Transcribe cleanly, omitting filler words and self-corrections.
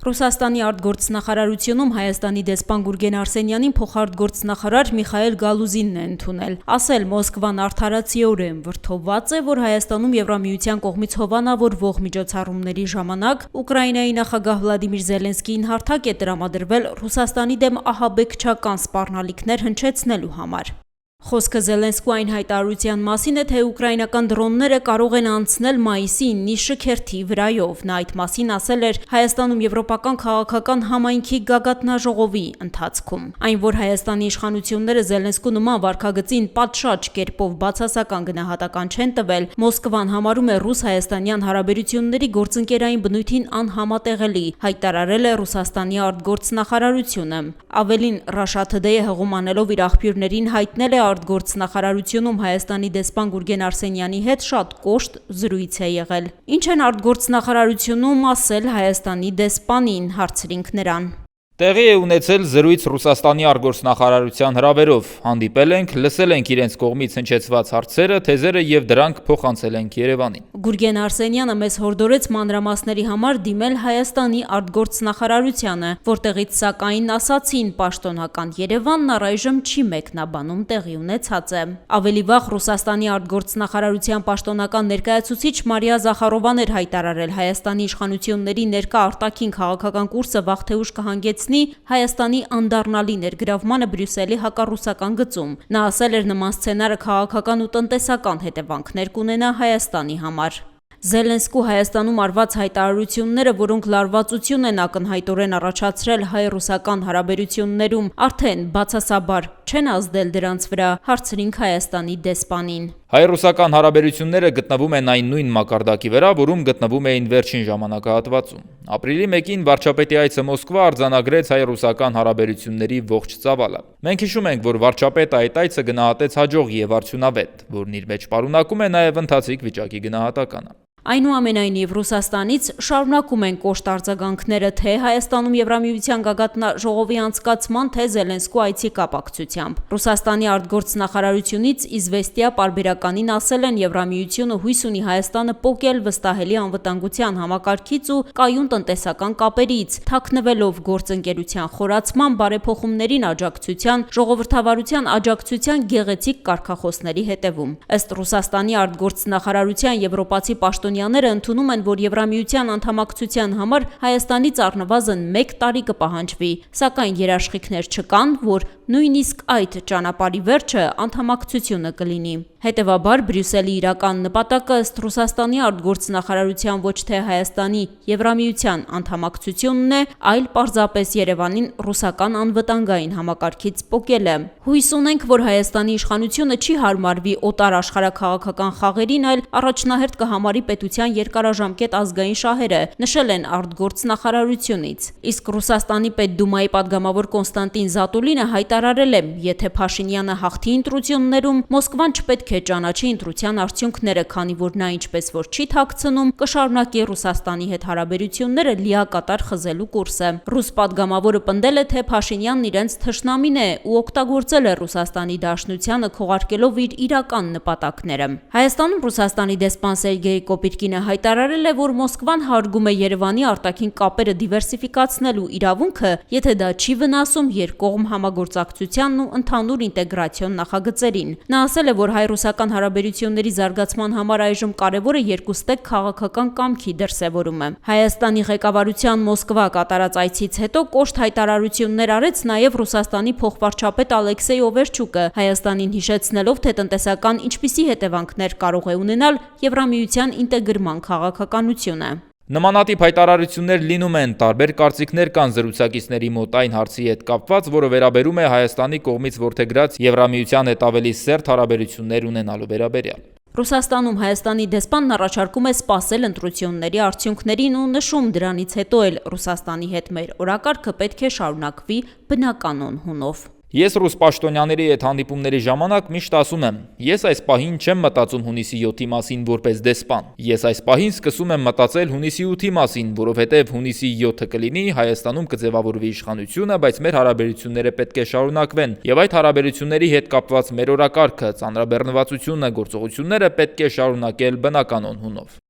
Ռուսաստանի արտգործնախարարությունում Հայաստանի դեսպան Գուրգեն Արսենյանին փոխարտգործնախարար Միխայել Գալուզինն է ընդունել, ասել Մոսկվան արդարացիորեն վրդովված է, որ Հայաստանում Եվրամիության կողմից հովանավորվող միջոցառումների ժամանակ Ուկրաինայի նախագահ Վլադիմիր Զելենսկիին հարթակ է տրամադրվել Ռուսաստանի դեմ ահաբեկչական սպառնալիքներ հնչեցնելու համար։ Խոսքը Զելենսկու այն հայտարարության մասին է, թե ուկրաինական դրոնները կարող են անցնել մայիսի 9-ի շքերթի վրայով։ Նա այդ մասին ասել էր Հայաստանում Եվրոպական քաղաքական համայնքի գագաթնաժողովի ընթացքում։ Այն, որ Հայաստանի իշխանությունները Զելենսկու նման վարքագծին պատշաճ կերպով բացասական գնահատական չեն տվել, Մոսկվան համարում է ռուս-հայաստանյան հարաբերությունների գործընկերային բնույթին անհամատեղելի, հայտարարել է Ռուսաստանի արտգործնախարարությունը։ Ավելին, Russia Today-ը հղում անելով իր աղբյուրներին հայտնել է արտգործնախարարությունում Հայաստանի դեսպան Գուրգեն Արսենյանի հետ շատ կոշտ զրույց է եղել։ Ինչ են արտգործնախարարությունում ասել Հայաստանի դեսպանին, հարցրինք նրան։ Տեղի է ունեցել զրույց Ռուսաստանի արտգործնախարարության հրավերով։ Հանդիպել ենք, լսել ենք իրենց կողմից հնչեցված հարցերը, թեզերը եւ դրանք փոխանցել ենք Երևանին։ Գուրգեն Արսենյանը մեզ հորդորեց մանրամասների համար դիմել Հայաստանի արտգործնախարարությանը, որտեղից սակայն ասացին պաշտոնական Երևանն առայժմ չի մեկնաբանում տեղի ունեցածը։ Ավելի վաղ Ռուսաստանի արտգործնախարարության պաշտոնական ներկայացուցիչ Մարիա Զախարովան էր հայտարարել Հայաստանի իշխանությունների ներկա արտաքին քաղաքական կուրսը վաղ-թե-ուշ կհանգեցնի Հայաստանի անդառնալի ներգրավմանը Բրյուսելի հակառուսական գծում։ Նա ասել էր նման սցենարը քաղաքական ու տնտեսական հետևանքներ կունենա Հայաստանի համար։ Զելենսկու Հայաստանում արված հայտարարությունները, որոնք լարվածություն են ակնհայտորեն առաջացրել հայ-ռուսական հարաբերություններում, արդեն բացասաբար չեն ազդել դրանց վրա, հարցրինք Հայաստանի դեսպանին։ Հայ-ռուսական հարաբերությունները գտնվում են այն նույն մակարդակի վրա, որում գտնվում էին վերջին ժամանակահատվածում։ Ապրիլի 1-ին վարչապետի այցը Մոսկվա արձանագրեց հայ-ռուսական հարաբերությունների ողջ ծավալը։ Մենք հիշում ենք, որ վարչապետը այդ այցը գնահատեց հաջող եւ արդյունավետ, որն իր մեջ պարունակում է նաեւ ընթացիկ վիճակի գնահատականը։ Այնուամենայնիվ Ռուսաստանից շարունակում են կոշտ արձագանքները թե Հայաստանում Եվրամիության գագաթնաժողովի անցկացման, թե Զելենսկու այցի կապակցությամբ։ Ռուսաստանի արտգործնախարարությունից Իզվեստիա պարբերականին ասել են Եվրամիությունը հույս ունի Հայաստանը պոկել վստահելի անվտանգության համակարգից ու կայուն տնտեսական կապերից, թաքնվելով գործընկերության խորացման, բարեփոխումներին աջակցության, ժողովրդավարության աջակցության գեղեցիկ կարգախոսների հետևում։ Ըստ Ռուսաստանի արտգործնախարարության եվրոպացի պաշտոնյաները ընդունում են, որ Եվրամիության անդամակցության համար Հայաստանից առնվազն 1 տարի կպահանջվի, սակայն երաշխիքներ չկան, որ նույնիսկ այդ ճանապարհի վերջը անդամակցությունը կլինի։ Հետևաբար Բրյուսելի իրական նպատակը ըստ Ռուսաստանի արտգործնախարարության ոչ թե Հայաստանի Եվրամիության անդամակցությունն է, այլ պարզապես Երևանին ռուսական անվտանգային համակարգից պոկելը։ Հույս ունենք, որ Հայաստանի իշխանությունը չի հարմարվի օտար աշխարհաքաղաքական խաղերին, այլ առաջնահերթ կհամարի պետության երկարաժամկետ ազգային շահերը, նշել են արտգործնախարարությունից։ Իսկ Ռուսաստանի Պետդումայի падգամավոր Կոնստանտին Զատուլինը հայտարարել է, եթե Փաշինյանը հաղթի ընտրություններում, Մոսկվան չպետք է ճանաչի ընտրության արդյունքները, քանի որ նա ինչպես որ չի թաքցնում, կշարունակի Ռուսաստանի հետ հարաբերությունները լիակատար խզելու կուրսը։ Ռուս падգամավորը պնդել է, թե Փաշինյանն իրենց թշնամին է ու օգտագործել է Ռուսաստանի Դաշնությանը քողարկելով իր իրական նպատակները։ Հայաստանում Ռուսաստանի դեսպան Սերգեյ Կոպիրկինը հայտարարել է, որ Մոսկվան հարգում է Երևանի արտաքին կապերը դիվերսիֆիկացնելու իրավունքը, եթե դա չի վնասում երկկողմ համագործակցությանն ու ընդհանուր ինտեգրացիոն նախագծերին։ Նա ասել է, որ հայ-ռուսական հարաբերությունների զարգացման համար այժմ կարևոր է երկուստեք քաղաքական կամքի դրսևորումը։ Հայաստանի ղեկավարության Մոսկվա կատարած այցից հետո կոշտ հայտարարություններ արեց նաև Ռուսաստանի փոխվարչապետ Ալեքսեյ Օվերչուկը, Հայաստանին հիշեցնելով, թե տնտեսական ինչպիսի հետևանքներ կարող է ունենալ Եվրամիության ինտեգրման քաղաքականությունը։ Նմանատիպ հայտարարություններ լինում են, տարբեր կարծիքներ կան զրուցակիցների մոտ այն հարցի հետ կապված, որը վերաբերում է Հայաստանի կողմից որդեգրած Եվրամիության հետ ավելի սերտ հարաբերություններ ունենալու վերաբերյալ։ Ռուսաստանում Հայաստանի դեսպանն առաջարկում է սպասել ընտրությունների արդյունքներին ու նշում դրանից հետո էլ Ռուսաստանի հետ մեր օրակարգը պետք է շարունակվի բնականon հունով։ Ես ռուս պաշտոնյաների հետ հանդիպումների ժամանակ միշտ ասում եմ, ես այս պահին չեմ մտածում հունիսի 7-ի մասին որպես դեսպան։ Ես այս պահին սկսում եմ մտածել հունիսի 8-ի մասին, որովհետև հունիսի 7-ը կլինի, Հայաստանում կձևավորվի իշխանությունը, բայց մեր հարաբերությունները պետք է շարունակվեն, եւ այդ հարաբերությունների հետ կապված մեր օրակարգը, ծանրաբեռնվածությունը, գործողությունները պետք է շարունակել բնականon հունով։